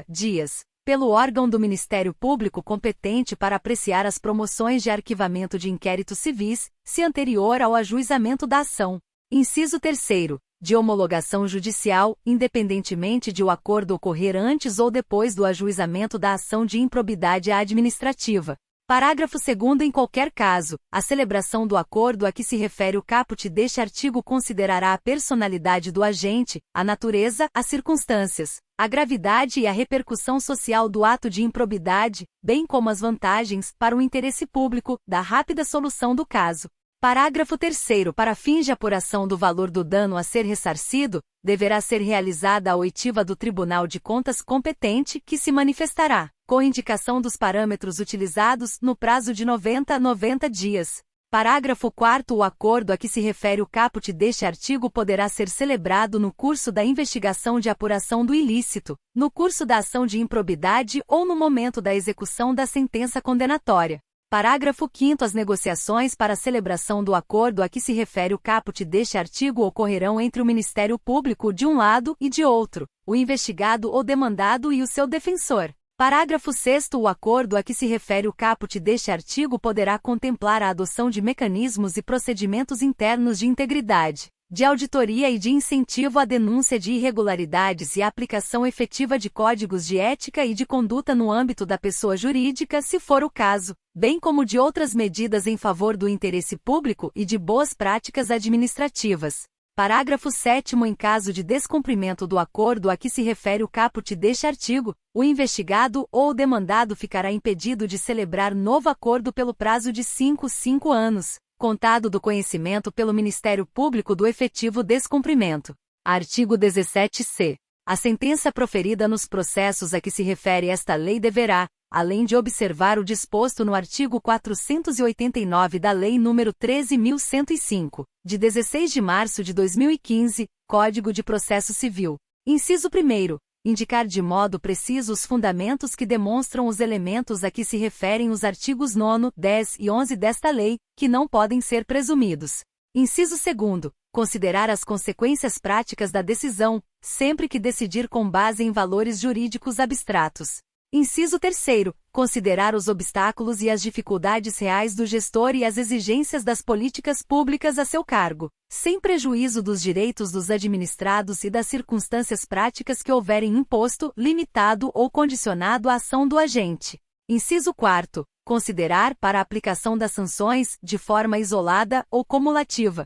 dias. Pelo órgão do Ministério Público competente para apreciar as promoções de arquivamento de inquéritos civis, se anterior ao ajuizamento da ação. Inciso 3º. De homologação judicial, independentemente de o acordo ocorrer antes ou depois do ajuizamento da ação de improbidade administrativa. Parágrafo 2º. Em qualquer caso, a celebração do acordo a que se refere o caput deste artigo considerará a personalidade do agente, a natureza, as circunstâncias, a gravidade e a repercussão social do ato de improbidade, bem como as vantagens, para o interesse público, da rápida solução do caso. Parágrafo 3º. Para fins de apuração do valor do dano a ser ressarcido, deverá ser realizada a oitiva do Tribunal de Contas competente, que se manifestará, com indicação dos parâmetros utilizados, no prazo de 90 dias. Parágrafo 4º. O acordo a que se refere o caput deste artigo poderá ser celebrado no curso da investigação de apuração do ilícito, no curso da ação de improbidade ou no momento da execução da sentença condenatória. Parágrafo 5º. As negociações para a celebração do acordo a que se refere o caput deste artigo ocorrerão entre o Ministério Público de um lado e de outro, o investigado ou demandado e o seu defensor. Parágrafo 6º. O acordo a que se refere o caput deste artigo poderá contemplar a adoção de mecanismos e procedimentos internos de integridade, de auditoria e de incentivo à denúncia de irregularidades e a aplicação efetiva de códigos de ética e de conduta no âmbito da pessoa jurídica, se for o caso, bem como de outras medidas em favor do interesse público e de boas práticas administrativas. Parágrafo 7º. Em caso de descumprimento do acordo a que se refere o caput deste artigo, o investigado ou o demandado ficará impedido de celebrar novo acordo pelo prazo de 5 anos, contado do conhecimento pelo Ministério Público do efetivo descumprimento. Artigo 17-C. A sentença proferida nos processos a que se refere esta lei deverá, além de observar o disposto no artigo 489 da Lei nº 13.105, de 16 de março de 2015, Código de Processo Civil. Inciso 1º. Indicar de modo preciso os fundamentos que demonstram os elementos a que se referem os artigos 9, 10 e 11 desta lei, que não podem ser presumidos. Inciso 2º. Considerar as consequências práticas da decisão, sempre que decidir com base em valores jurídicos abstratos. Inciso 3º. Considerar os obstáculos e as dificuldades reais do gestor e as exigências das políticas públicas a seu cargo, sem prejuízo dos direitos dos administrados e das circunstâncias práticas que houverem imposto, limitado ou condicionado a ação do agente. Inciso 4º. Considerar para a aplicação das sanções, de forma isolada ou cumulativa.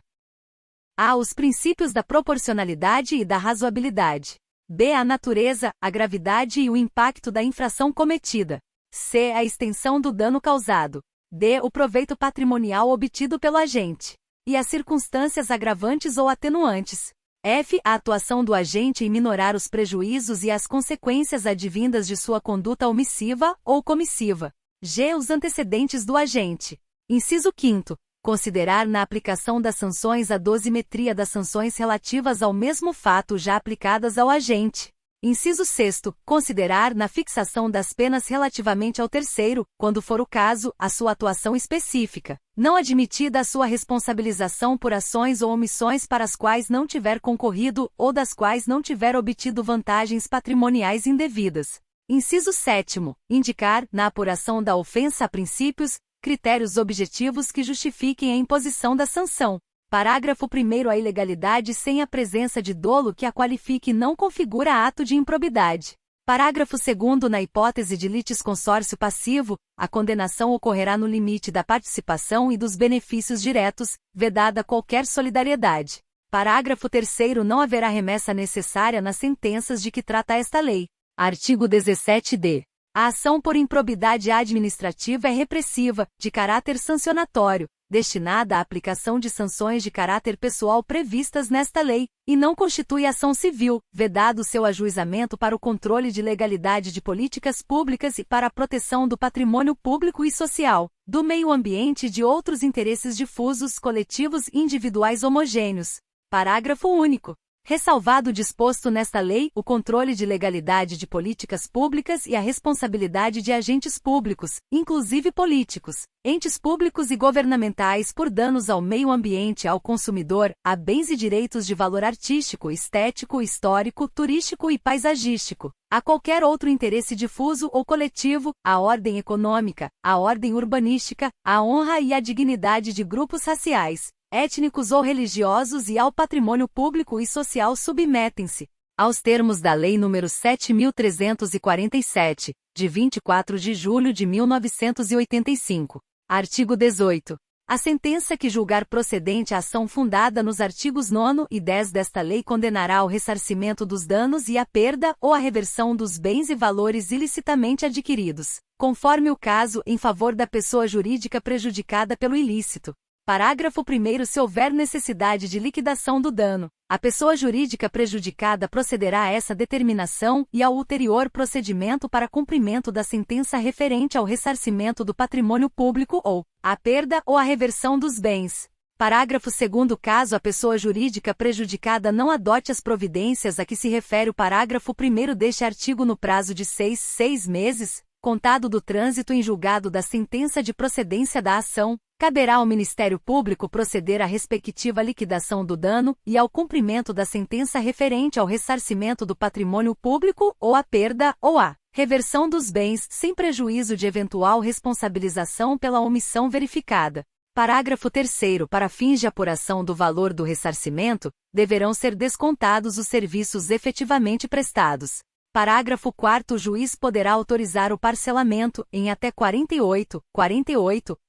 A. Os princípios da proporcionalidade e da razoabilidade. B. A natureza, a gravidade e o impacto da infração cometida. C. A extensão do dano causado. D. O proveito patrimonial obtido pelo agente. E as circunstâncias agravantes ou atenuantes. F. A atuação do agente em minorar os prejuízos e as consequências advindas de sua conduta omissiva ou comissiva. G. Os antecedentes do agente. Inciso 5º. Considerar na aplicação das sanções a dosimetria das sanções relativas ao mesmo fato já aplicadas ao agente. Inciso 6º. Considerar na fixação das penas relativamente ao terceiro, quando for o caso, a sua atuação específica, não admitida a sua responsabilização por ações ou omissões para as quais não tiver concorrido ou das quais não tiver obtido vantagens patrimoniais indevidas. Inciso 7º. Indicar, na apuração da ofensa a princípios, critérios objetivos que justifiquem a imposição da sanção. Parágrafo 1º. A ilegalidade sem a presença de dolo que a qualifique não configura ato de improbidade. Parágrafo 2º. Na hipótese de litisconsórcio passivo, a condenação ocorrerá no limite da participação e dos benefícios diretos, vedada qualquer solidariedade. Parágrafo 3º. Não haverá remessa necessária nas sentenças de que trata esta lei. Artigo 17-D. A ação por improbidade administrativa é repressiva, de caráter sancionatório, destinada à aplicação de sanções de caráter pessoal previstas nesta lei, e não constitui ação civil, vedado seu ajuizamento para o controle de legalidade de políticas públicas e para a proteção do patrimônio público e social, do meio ambiente e de outros interesses difusos, coletivos e individuais homogêneos. Parágrafo único. Ressalvado o disposto nesta lei, o controle de legalidade de políticas públicas e a responsabilidade de agentes públicos, inclusive políticos, entes públicos e governamentais por danos ao meio ambiente, ao consumidor, a bens e direitos de valor artístico, estético, histórico, turístico e paisagístico, a qualquer outro interesse difuso ou coletivo, à ordem econômica, à ordem urbanística, à honra e à dignidade de grupos raciais, étnicos ou religiosos e ao patrimônio público e social submetem-se aos termos da Lei nº 7.347, de 24 de julho de 1985. Artigo 18. A sentença que julgar procedente a ação fundada nos artigos 9 e 10 desta lei condenará ao ressarcimento dos danos e à perda ou à reversão dos bens e valores ilicitamente adquiridos, conforme o caso, em favor da pessoa jurídica prejudicada pelo ilícito. Parágrafo 1º. Se houver necessidade de liquidação do dano, a pessoa jurídica prejudicada procederá a essa determinação e ao ulterior procedimento para cumprimento da sentença referente ao ressarcimento do patrimônio público ou à perda ou à reversão dos bens. Parágrafo 2º. Caso a pessoa jurídica prejudicada não adote as providências a que se refere o parágrafo 1º deste artigo no prazo de 6 meses, contado do trânsito em julgado da sentença de procedência da ação, caberá ao Ministério Público proceder à respectiva liquidação do dano e ao cumprimento da sentença referente ao ressarcimento do patrimônio público ou à perda ou à reversão dos bens, sem prejuízo de eventual responsabilização pela omissão verificada. Parágrafo 3º. Para fins de apuração do valor do ressarcimento, deverão ser descontados os serviços efetivamente prestados. Parágrafo 4º. O juiz poderá autorizar o parcelamento, em até 48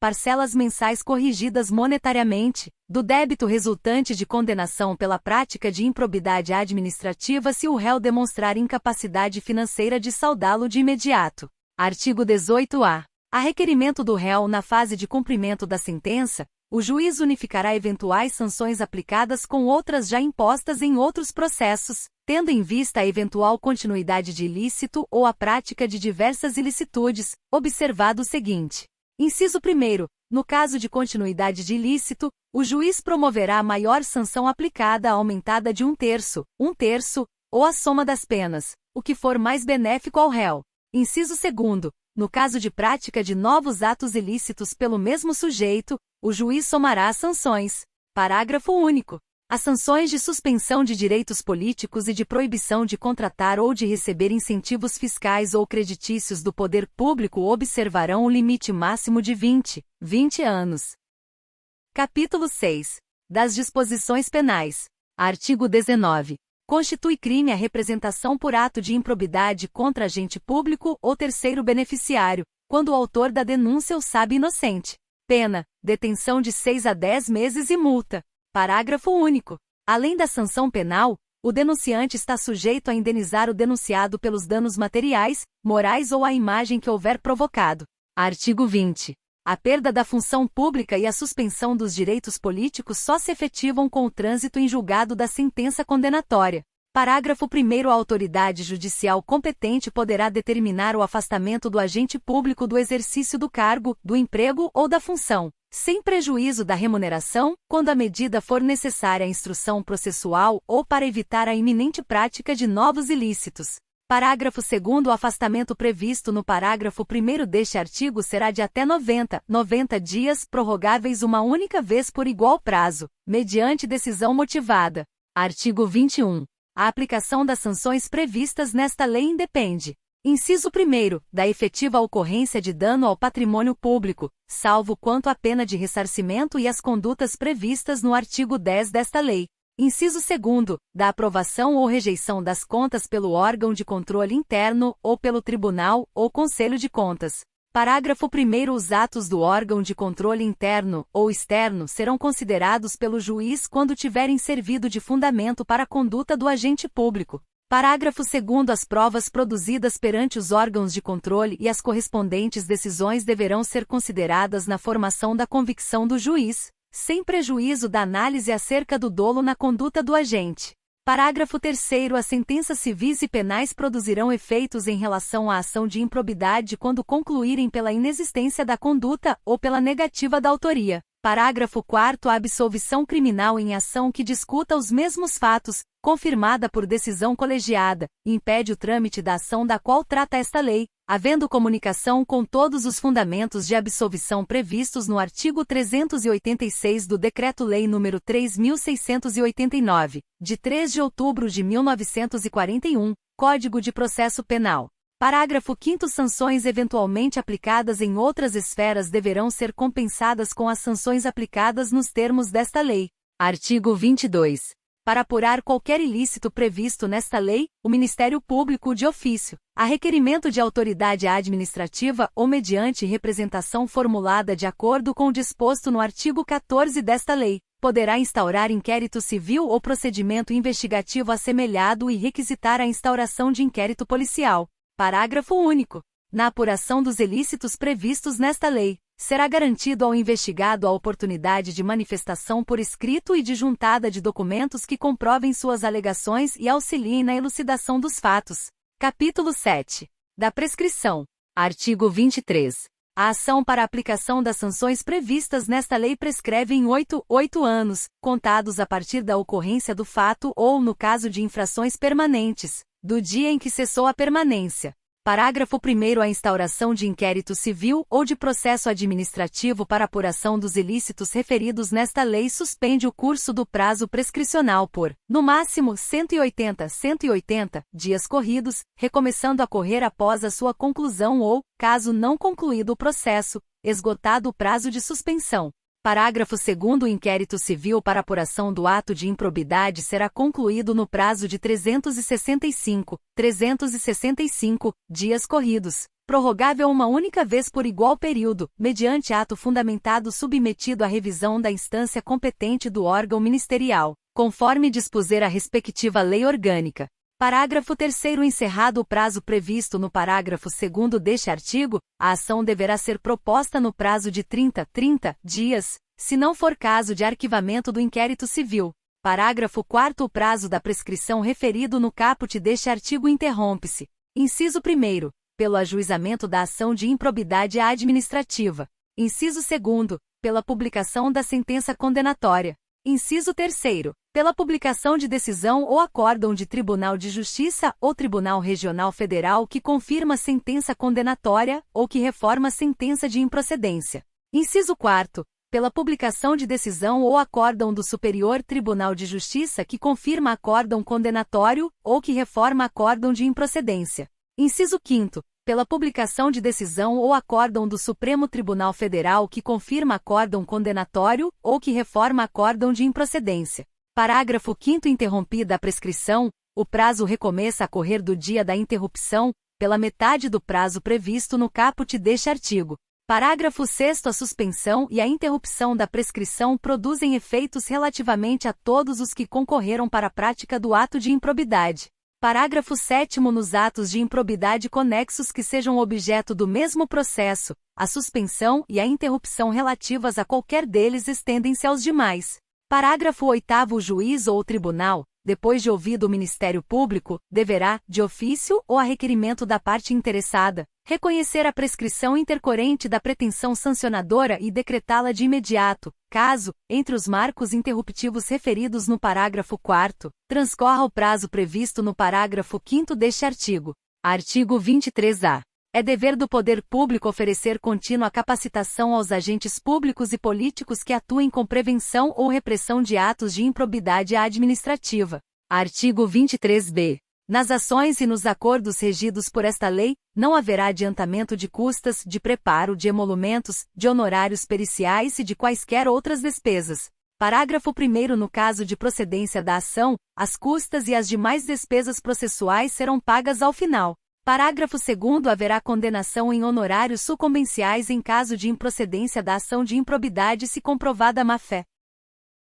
parcelas mensais corrigidas monetariamente, do débito resultante de condenação pela prática de improbidade administrativa se o réu demonstrar incapacidade financeira de saldá-lo de imediato. Artigo 18-A. A requerimento do réu na fase de cumprimento da sentença, o juiz unificará eventuais sanções aplicadas com outras já impostas em outros processos, tendo em vista a eventual continuidade de ilícito ou a prática de diversas ilicitudes, observado o seguinte. Inciso 1º. No caso de continuidade de ilícito, o juiz promoverá a maior sanção aplicada aumentada de 1/3, ou a soma das penas, o que for mais benéfico ao réu. Inciso 2º. No caso de prática de novos atos ilícitos pelo mesmo sujeito, o juiz somará as sanções. Parágrafo único. As sanções de suspensão de direitos políticos e de proibição de contratar ou de receber incentivos fiscais ou creditícios do poder público observarão o limite máximo de 20 anos. Capítulo 6. Das disposições penais. Artigo 19. Constitui crime a representação por ato de improbidade contra agente público ou terceiro beneficiário, quando o autor da denúncia o sabe inocente. Pena: detenção de 6 a 10 meses e multa. Parágrafo único. Além da sanção penal, o denunciante está sujeito a indenizar o denunciado pelos danos materiais, morais ou à imagem que houver provocado. Artigo 20. A perda da função pública e a suspensão dos direitos políticos só se efetivam com o trânsito em julgado da sentença condenatória. Parágrafo 1º. A autoridade judicial competente poderá determinar o afastamento do agente público do exercício do cargo, do emprego ou da função, sem prejuízo da remuneração, quando a medida for necessária à instrução processual ou para evitar a iminente prática de novos ilícitos. Parágrafo 2º. O afastamento previsto no parágrafo 1º deste artigo será de até 90 dias, prorrogáveis uma única vez por igual prazo, mediante decisão motivada. Artigo 21. A aplicação das sanções previstas nesta lei independe. Inciso 1º, da efetiva ocorrência de dano ao patrimônio público, salvo quanto à pena de ressarcimento e as condutas previstas no artigo 10 desta lei. Inciso 2º, da aprovação ou rejeição das contas pelo órgão de controle interno, ou pelo Tribunal, ou Conselho de Contas. Parágrafo 1º. Os atos do órgão de controle interno, ou externo, serão considerados pelo juiz quando tiverem servido de fundamento para a conduta do agente público. Parágrafo 2º. As provas produzidas perante os órgãos de controle e as correspondentes decisões deverão ser consideradas na formação da convicção do juiz, sem prejuízo da análise acerca do dolo na conduta do agente. Parágrafo 3º. As sentenças civis e penais produzirão efeitos em relação à ação de improbidade quando concluírem pela inexistência da conduta ou pela negativa da autoria. Parágrafo 4º. A absolvição criminal em ação que discuta os mesmos fatos, confirmada por decisão colegiada, impede o trâmite da ação da qual trata esta lei, havendo comunicação com todos os fundamentos de absolvição previstos no artigo 386 do Decreto-Lei nº 3.689, de 3 de outubro de 1941, Código de Processo Penal. Parágrafo 5º. Sanções eventualmente aplicadas em outras esferas deverão ser compensadas com as sanções aplicadas nos termos desta lei. Artigo 22. Para apurar qualquer ilícito previsto nesta lei, o Ministério Público de ofício, a requerimento de autoridade administrativa ou mediante representação formulada de acordo com o disposto no artigo 14 desta lei, poderá instaurar inquérito civil ou procedimento investigativo assemelhado e requisitar a instauração de inquérito policial. Parágrafo único. Na apuração dos ilícitos previstos nesta lei, será garantido ao investigado a oportunidade de manifestação por escrito e de juntada de documentos que comprovem suas alegações e auxiliem na elucidação dos fatos. Capítulo 7. Da prescrição. Artigo 23. A ação para aplicação das sanções previstas nesta lei prescreve em 8 anos, contados a partir da ocorrência do fato ou, no caso de infrações permanentes, do dia em que cessou a permanência. Parágrafo 1º. A instauração de inquérito civil ou de processo administrativo para apuração dos ilícitos referidos nesta lei suspende o curso do prazo prescricional por, no máximo, 180 dias corridos, recomeçando a correr após a sua conclusão ou, caso não concluído o processo, esgotado o prazo de suspensão. Parágrafo 2º. O inquérito civil para apuração do ato de improbidade será concluído no prazo de 365 dias corridos, prorrogável uma única vez por igual período, mediante ato fundamentado submetido à revisão da instância competente do órgão ministerial, conforme dispuser a respectiva lei orgânica. Parágrafo 3º. Encerrado o prazo previsto no parágrafo 2º deste artigo, a ação deverá ser proposta no prazo de 30 dias, se não for caso de arquivamento do inquérito civil. Parágrafo 4º. O prazo da prescrição referido no caput deste artigo interrompe-se. Inciso 1º. Pelo ajuizamento da ação de improbidade administrativa. Inciso 2º. Pela publicação da sentença condenatória. Inciso 3º. Pela publicação de decisão ou acórdão de Tribunal de Justiça ou Tribunal Regional Federal que confirma sentença condenatória ou que reforma sentença de improcedência. Inciso 4º. Pela publicação de decisão ou acórdão do Superior Tribunal de Justiça que confirma acórdão condenatório ou que reforma acórdão de improcedência. Inciso 5º. Pela publicação de decisão ou acórdão do Supremo Tribunal Federal que confirma acórdão condenatório ou que reforma acórdão de improcedência. Parágrafo 5º. Interrompida a prescrição, o prazo recomeça a correr do dia da interrupção, pela metade do prazo previsto no caput deste artigo. Parágrafo 6º. A suspensão e a interrupção da prescrição produzem efeitos relativamente a todos os que concorreram para a prática do ato de improbidade. Parágrafo 7º. Nos atos de improbidade conexos que sejam objeto do mesmo processo, a suspensão e a interrupção relativas a qualquer deles estendem-se aos demais. Parágrafo 8º. O juiz ou o tribunal, depois de ouvido o Ministério Público, deverá, de ofício ou a requerimento da parte interessada, reconhecer a prescrição intercorrente da pretensão sancionadora e decretá-la de imediato, caso, entre os marcos interruptivos referidos no parágrafo 4º, transcorra o prazo previsto no parágrafo 5º deste artigo. Artigo 23-A. É dever do poder público oferecer contínua capacitação aos agentes públicos e políticos que atuem com prevenção ou repressão de atos de improbidade administrativa. Artigo 23-B. Nas ações e nos acordos regidos por esta lei, não haverá adiantamento de custas, de preparo de emolumentos, de honorários periciais e de quaisquer outras despesas. Parágrafo 1º. No caso de procedência da ação, as custas e as demais despesas processuais serão pagas ao final. Parágrafo 2º. Haverá condenação em honorários sucumbenciais em caso de improcedência da ação de improbidade se comprovada a má-fé.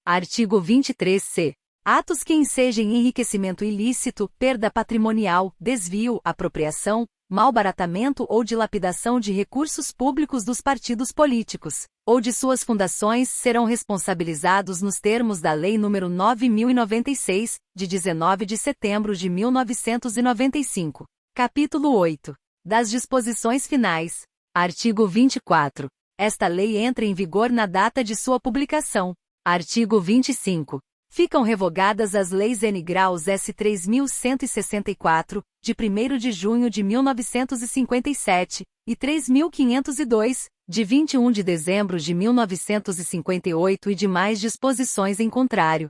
Artigo 23-C. Atos que ensejem enriquecimento ilícito, perda patrimonial, desvio, apropriação, malbaratamento ou dilapidação de recursos públicos dos partidos políticos, ou de suas fundações serão responsabilizados nos termos da Lei nº 9.096, de 19 de setembro de 1995. Capítulo 8. Das disposições finais. Artigo 24. Esta lei entra em vigor na data de sua publicação. Artigo 25. Ficam revogadas as leis N. Graus S. 3.164, de 1º de junho de 1957, e 3.502, de 21 de dezembro de 1958 e demais disposições em contrário.